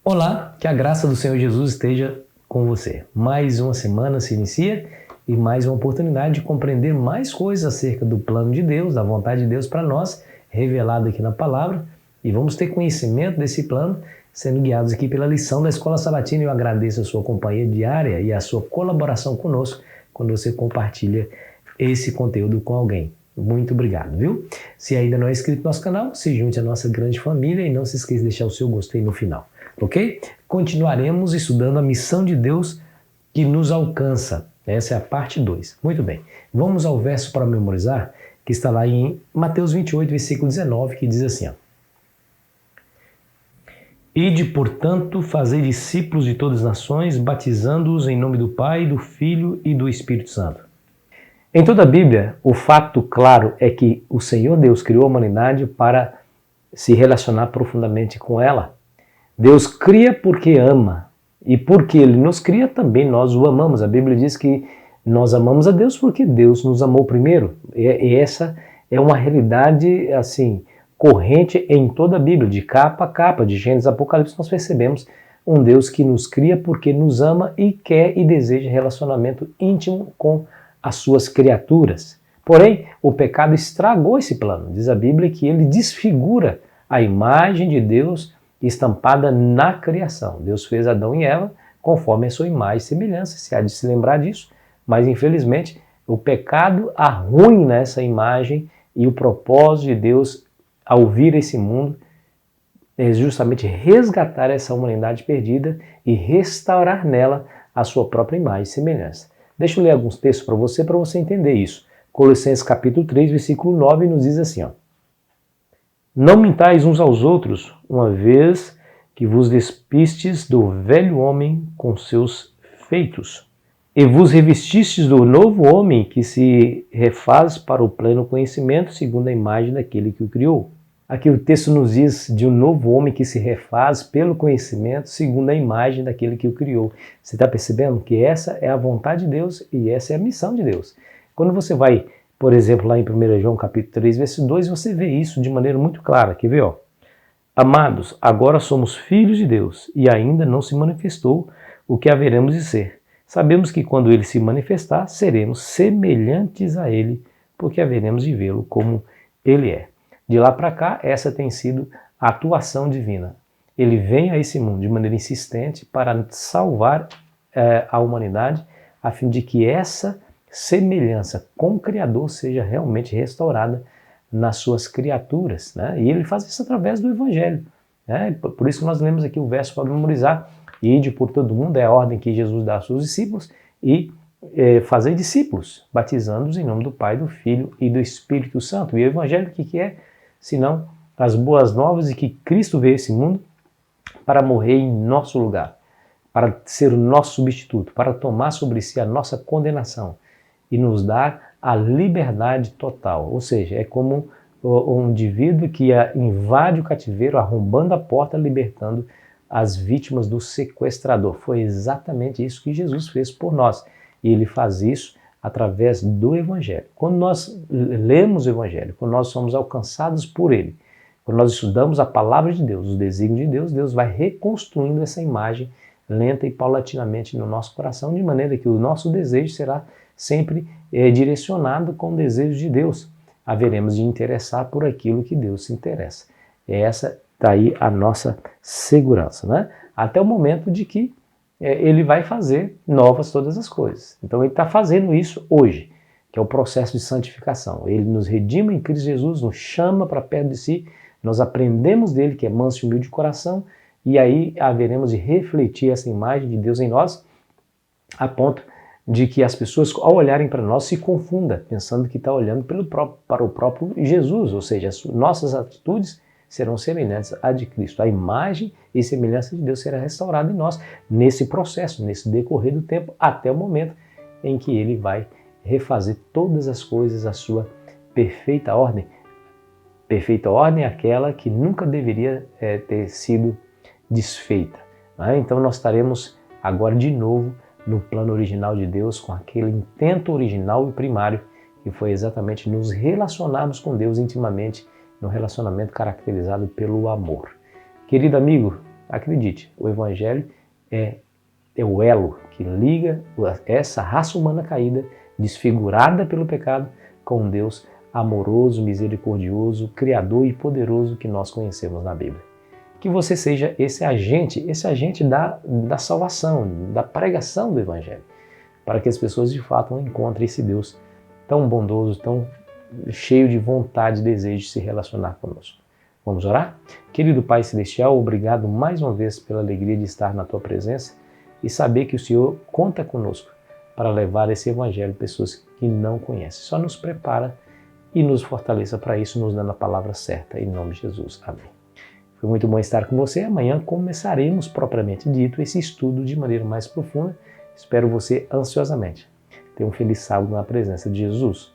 Olá, que a graça do Senhor Jesus esteja com você. Mais uma semana se inicia e mais uma oportunidade de compreender mais coisas acerca do plano de Deus, da vontade de Deus para nós, revelado aqui na palavra. E vamos ter conhecimento desse plano, sendo guiados aqui pela lição da Escola Sabatina. Eu agradeço a sua companhia diária e a sua colaboração conosco quando você compartilha esse conteúdo com alguém. Muito obrigado, viu? Se ainda não é inscrito no nosso canal, se junte à nossa grande família e não se esqueça de deixar o seu gostei no final. Ok? Continuaremos estudando a missão de Deus que nos alcança. Essa é a parte 2. Muito bem. Vamos ao verso para memorizar, que está lá em Mateus 28, versículo 19, que diz assim, ó. Ide, portanto, fazer discípulos de todas as nações, batizando-os em nome do Pai, do Filho e do Espírito Santo. Em toda a Bíblia, o fato claro é que o Senhor Deus criou a humanidade para se relacionar profundamente com ela. Deus cria porque ama, e porque Ele nos cria também nós o amamos. A Bíblia diz que nós amamos a Deus porque Deus nos amou primeiro. E essa é uma realidade assim corrente em toda a Bíblia, de capa a capa, de Gênesis a Apocalipse, nós percebemos um Deus que nos cria porque nos ama e quer e deseja relacionamento íntimo com as suas criaturas. Porém, o pecado estragou esse plano. Diz a Bíblia que ele desfigura a imagem de Deus estampada na criação. Deus fez Adão e Eva conforme a sua imagem e semelhança, se há de se lembrar disso, mas infelizmente o pecado arruina essa imagem e o propósito de Deus ao vir esse mundo é justamente resgatar essa humanidade perdida e restaurar nela a sua própria imagem e semelhança. Deixa eu ler alguns textos para você entender isso. Colossenses capítulo 3, versículo 9 nos diz assim, ó. Não mintais uns aos outros, uma vez que vos despistes do velho homem com seus feitos, e vos revestistes do novo homem que se refaz para o pleno conhecimento, segundo a imagem daquele que o criou. Aqui o texto nos diz de um novo homem que se refaz pelo conhecimento, segundo a imagem daquele que o criou. Você está percebendo que essa é a vontade de Deus e essa é a missão de Deus. Quando você vai, por exemplo, lá em 1 João capítulo 3, verso 2, você vê isso de maneira muito clara. Quer ver? Ó? Amados, agora somos filhos de Deus e ainda não se manifestou o que haveremos de ser. Sabemos que quando ele se manifestar, seremos semelhantes a ele, porque haveremos de vê-lo como ele é. De lá para cá, essa tem sido a atuação divina. Ele vem a esse mundo de maneira insistente para salvar a humanidade, a fim de que essa semelhança com o Criador seja realmente restaurada nas suas criaturas, né? E ele faz isso através do Evangelho, né? Por isso que nós lemos aqui o verso para memorizar, ide por todo mundo, é a ordem que Jesus dá aos seus discípulos, e fazer discípulos, batizando-os em nome do Pai, do Filho e do Espírito Santo. E o Evangelho o que é? Senão as boas novas de que Cristo veio a esse mundo para morrer em nosso lugar, para ser o nosso substituto, para tomar sobre si a nossa condenação e nos dar a liberdade total. Ou seja, é como um indivíduo que invade o cativeiro, arrombando a porta, libertando as vítimas do sequestrador. Foi exatamente isso que Jesus fez por nós. E ele faz isso através do Evangelho. Quando nós lemos o Evangelho, quando nós somos alcançados por ele, quando nós estudamos a palavra de Deus, os desígnios de Deus, Deus vai reconstruindo essa imagem lenta e paulatinamente no nosso coração, de maneira que o nosso desejo será sempre direcionado com o desejo de Deus. Haveremos de interessar por aquilo que Deus se interessa. Essa está aí a nossa segurança, né? Até o momento de que ele vai fazer novas todas as coisas. Então ele está fazendo isso hoje, que é o processo de santificação. Ele nos redime em Cristo Jesus, nos chama para perto de si, nós aprendemos dele que é manso e humilde de coração, e aí haveremos de refletir essa imagem de Deus em nós, a ponto de que as pessoas, ao olharem para nós, se confundam, pensando que está olhando para o próprio Jesus, ou seja, as nossas atitudes serão semelhantes à de Cristo. A imagem e semelhança de Deus será restaurada em nós nesse processo, nesse decorrer do tempo, até o momento em que ele vai refazer todas as coisas à sua perfeita ordem. Perfeita ordem é aquela que nunca deveria ter sido desfeita, né? Então nós estaremos agora de novo no plano original de Deus, com aquele intento original e primário, que foi exatamente nos relacionarmos com Deus intimamente, num relacionamento caracterizado pelo amor. Querido amigo, Acredite, o Evangelho é o elo que liga essa raça humana caída, desfigurada pelo pecado, com um Deus amoroso, misericordioso, criador e poderoso que nós conhecemos na Bíblia. Que você seja esse agente da salvação, da pregação do Evangelho, para que as pessoas de fato encontrem esse Deus tão bondoso, tão cheio de vontade e desejo de se relacionar conosco. Vamos orar? Querido Pai Celestial, obrigado mais uma vez pela alegria de estar na Tua presença e saber que o Senhor conta conosco para levar esse Evangelho a pessoas que não conhecem. Só nos prepara e nos fortaleça para isso, nos dando a palavra certa. Em nome de Jesus. Amém. Foi muito bom estar com você. Amanhã começaremos, propriamente dito, esse estudo de maneira mais profunda. Espero você ansiosamente. Tenha um feliz sábado na presença de Jesus.